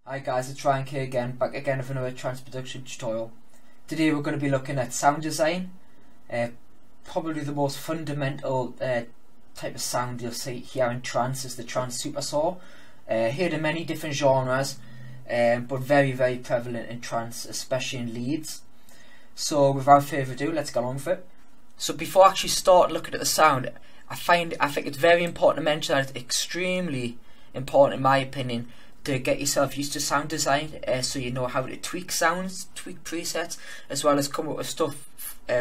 Hi guys, it's Ryan K again, back again with another trance production tutorial. Today we're going to be looking at sound design, probably the most fundamental type of sound you'll see here in trance is the trance supersaw. Heard in many different genres, but very prevalent in trance, especially in leads. So without further ado, let's get on with it. So before I actually start looking at the sound, I think it's very important to mention that it's extremely important, in my opinion, to get yourself used to sound design, so you know how to tweak sounds, tweak presets, as well as come up with stuff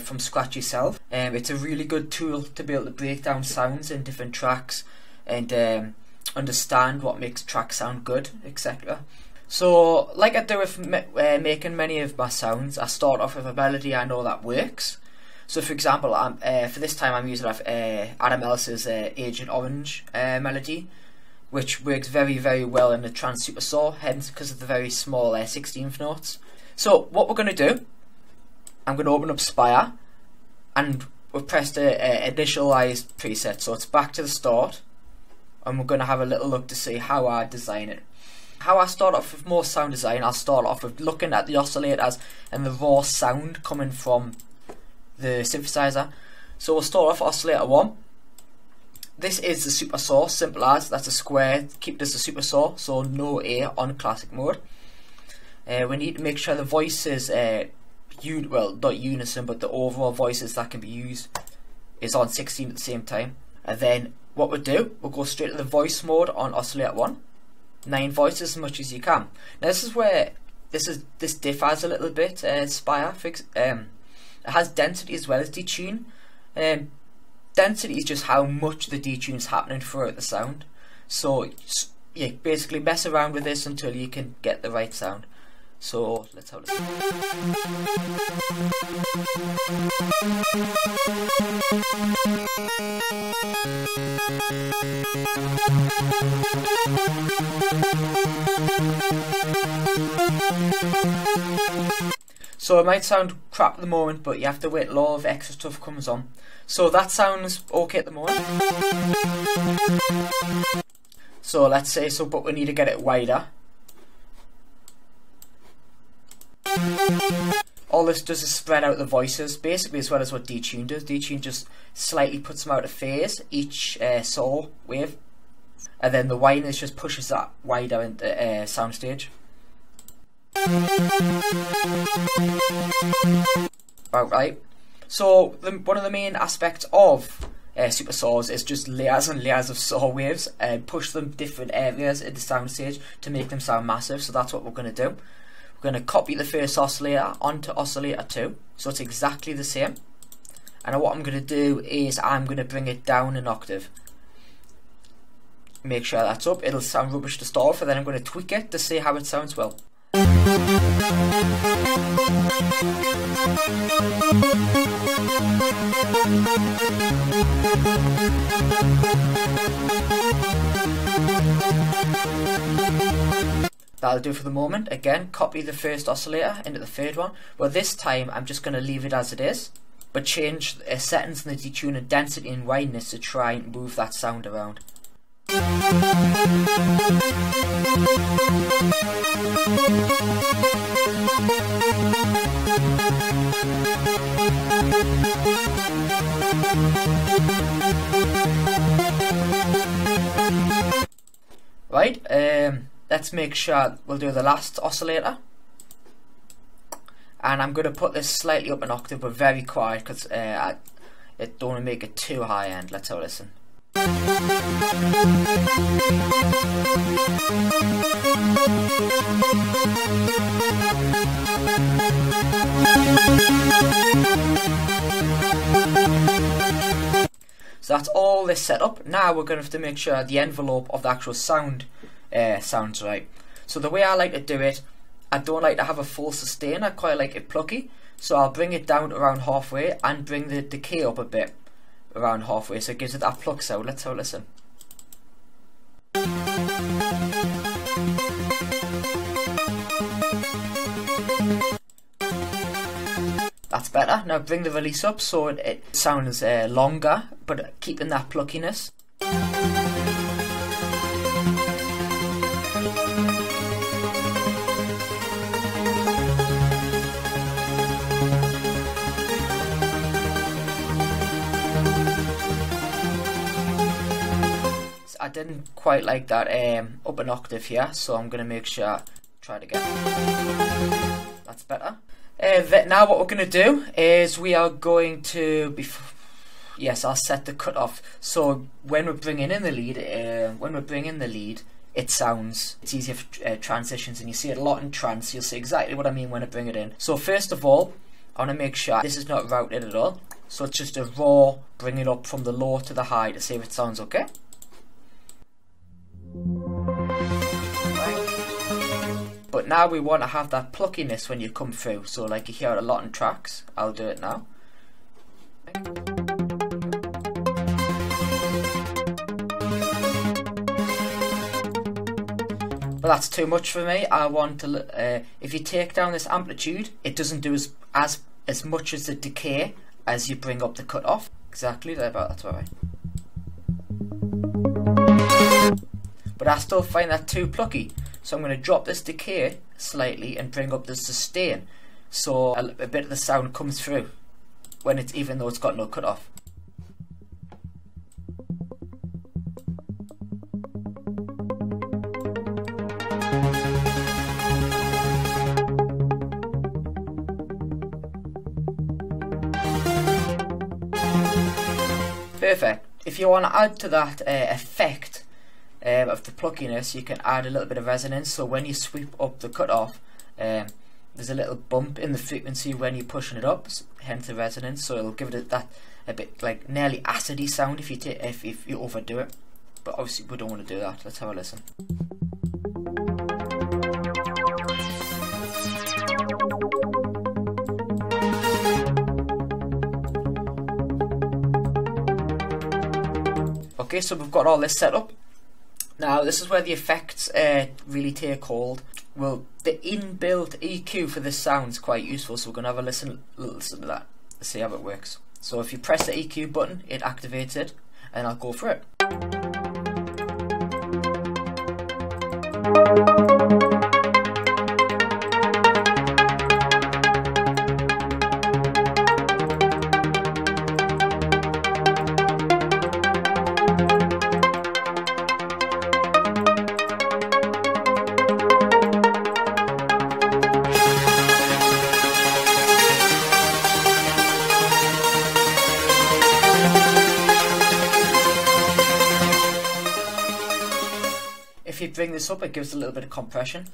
from scratch yourself. It's a really good tool to be able to break down sounds in different tracks and understand what makes a track sound good, etc. So, like I do with making many of my sounds, I start off with a melody I know that works. So, for example, for this time I'm using Adam Ellis's Agent Orange melody, which works very well in the trance supersaw, hence because of the very small 16th notes. So what we're going to do, I'm going to open up Spire, and we've pressed the initialized preset, so it's back to the start, and we're going to have a little look to see how I design it. How I start off with more sound design, I'll start off with looking at the oscillators and the raw sound coming from the synthesizer. So we'll start off oscillator 1. This is the supersaw, simple as, that's a square, keep it as a supersaw, so no A on classic mode. We need to make sure the voices, well, not unison, but the overall voices that can be used is on 16 at the same time. And then what we'll do, we'll go straight to the voice mode on oscillator 1. 9 voices as much as you can. Now this is where this differs a little bit. Spire, it has density as well as detune. Density is just how much the detune is happening throughout the sound. So yeah, basically mess around with this until you can get the right sound. So let's have a listen. So it might sound crap at the moment, but you have to wait till all of extra stuff comes on. So that sounds okay at the moment. So let's say so, but we need to get it wider. All this does is spread out the voices, basically as well as what detune does. Detune just slightly puts them out of phase, each saw wave. And then the wideness just pushes that wider into soundstage. Right. So one of the main aspects of supersaws is just layers and layers of saw waves and push them different areas in the soundstage to make them sound massive. So that's what we're going to do. We're going to copy the first oscillator onto oscillator 2, so it's exactly the same. And what I'm going to do is I'm going to bring it down an octave. Make sure that's up. It'll sound rubbish to start with, and then I'm going to tweak it to see how it sounds well. That'll do for the moment. Again, copy the first oscillator into the third one. Well, this time I'm just going to leave it as it is, but change settings in the detune and density and wideness to try and move that sound around. Right, let's make sure we'll do the last oscillator. And I'm going to put this slightly up an octave, but very quiet, because I don't want to make it too high end. Let's have a listen. So that's all this setup. Now we're going to have to make sure the envelope of the actual sound sounds right. So the way I like to do it, I don't like to have a full sustain, I quite like it plucky. So I'll bring it down to around halfway and bring the decay up a bit around halfway, so it gives it that pluck sound. Let's have a listen. That's better. Now bring the release up so it sounds longer, but keeping that pluckiness. didn't quite like that up an octave here, so I'm going to make sure I try it again. That's better. Now what we're going to do is we are going to yes, I'll set the cutoff. So when we're bringing in the lead, it's easier for transitions, and you see it a lot in trance. You'll see exactly what I mean when I bring it in. So first of all, I want to make sure this is not routed at all. So it's just a raw, bring it up from the low to the high to see if it sounds okay. But now we want to have that pluckiness when you come through. So like you hear it a lot in tracks. I'll do it now. But that's too much for me. I want to. If you take down this amplitude, it doesn't do as much as the decay as you bring up the cutoff. Exactly, that's all right. But I still find that too plucky. So I'm going to drop this decay slightly and bring up the sustain, so a bit of the sound comes through when it's, even though it's got no cutoff. Perfect. If you want to add to that effect of the pluckiness, you can add a little bit of resonance. So when you sweep up the cutoff, there's a little bump in the frequency when you're pushing it up, hence the resonance. So it'll give it a bit like nearly acidy sound if you overdo it. But obviously we don't want to do that. Let's have a listen. Okay, so we've got all this set up. Now this is where the effects really take hold. Well, the inbuilt EQ for this sound is quite useful, so we're going to have a listen to that to see how it works. So if you press the EQ button, it activates it, and I'll go for it. If you bring this up, it gives a little bit of compression.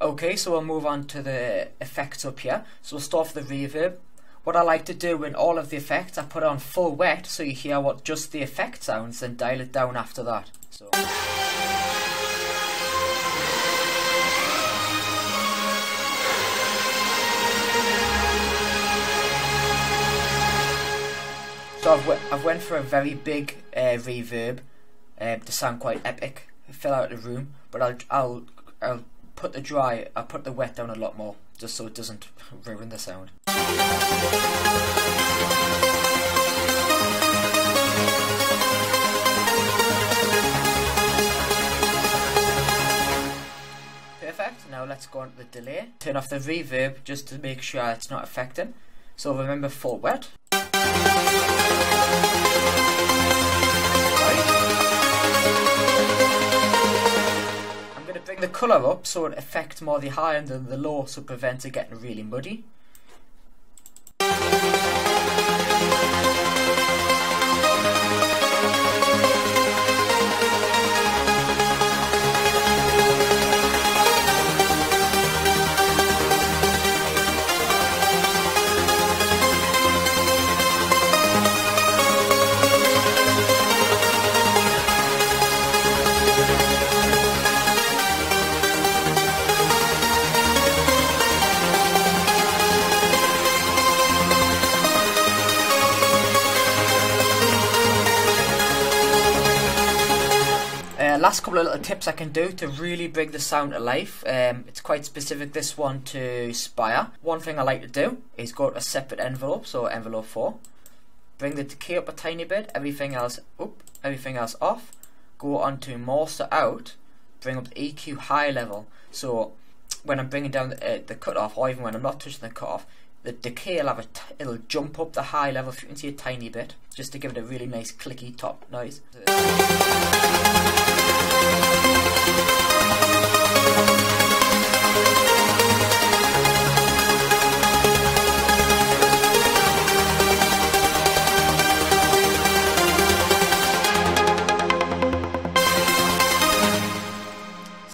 Okay, so we'll move on to the effects up here. So we'll start with the reverb. What I like to do in all of the effects, I put it on full wet so you hear what just the effect sounds, and dial it down after that. So I've went for a very big reverb to sound quite epic, fill out the room. But I'll put the wet down a lot more, just so it doesn't ruin the sound. Perfect. Now let's go on to the delay. Turn off the reverb just to make sure it's not affecting. So remember, full wet. Bring the colour up so it affects more the high end than the low, so it prevents it getting really muddy. Last couple of little tips I can do to really bring the sound to life. It's quite specific, this one, to Spire. One thing I like to do is go to a separate envelope, so envelope 4. Bring the decay up a tiny bit, everything else off. Go on to master out, bring up the EQ high level. So when I'm bringing down the cutoff, or even when I'm not touching the cutoff, the decay will it'll jump up the high level frequency a tiny bit, just to give it a really nice clicky top noise.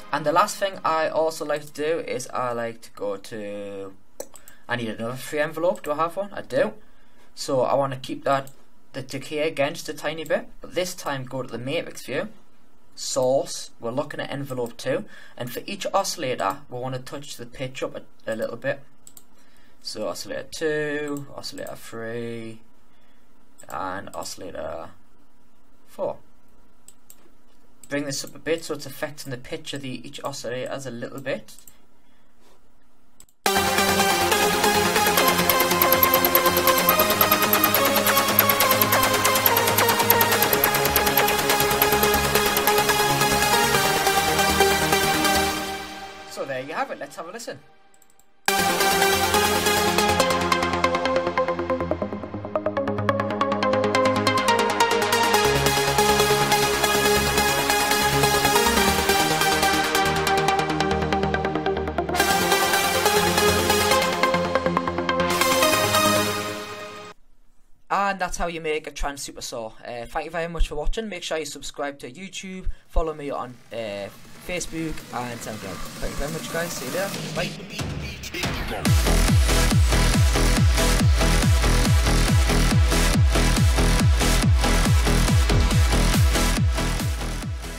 And the last thing I also like to do is I like to go to, I need another free envelope. Do I have one? I do. So I want to keep the decay again just a tiny bit, but this time go to the matrix view, source, we're looking at envelope 2, and for each oscillator we want to touch the pitch up a little bit. So oscillator 2, oscillator 3, and oscillator 4. Bring this up a bit so it's affecting the pitch of each oscillator as a little bit. So there you have it, let's have a listen. And that's how you make a trance super saw. Thank you very much for watching. Make sure you subscribe to YouTube, follow me on Facebook and Soundcloud. Thank you very much, guys. See you later. Bye.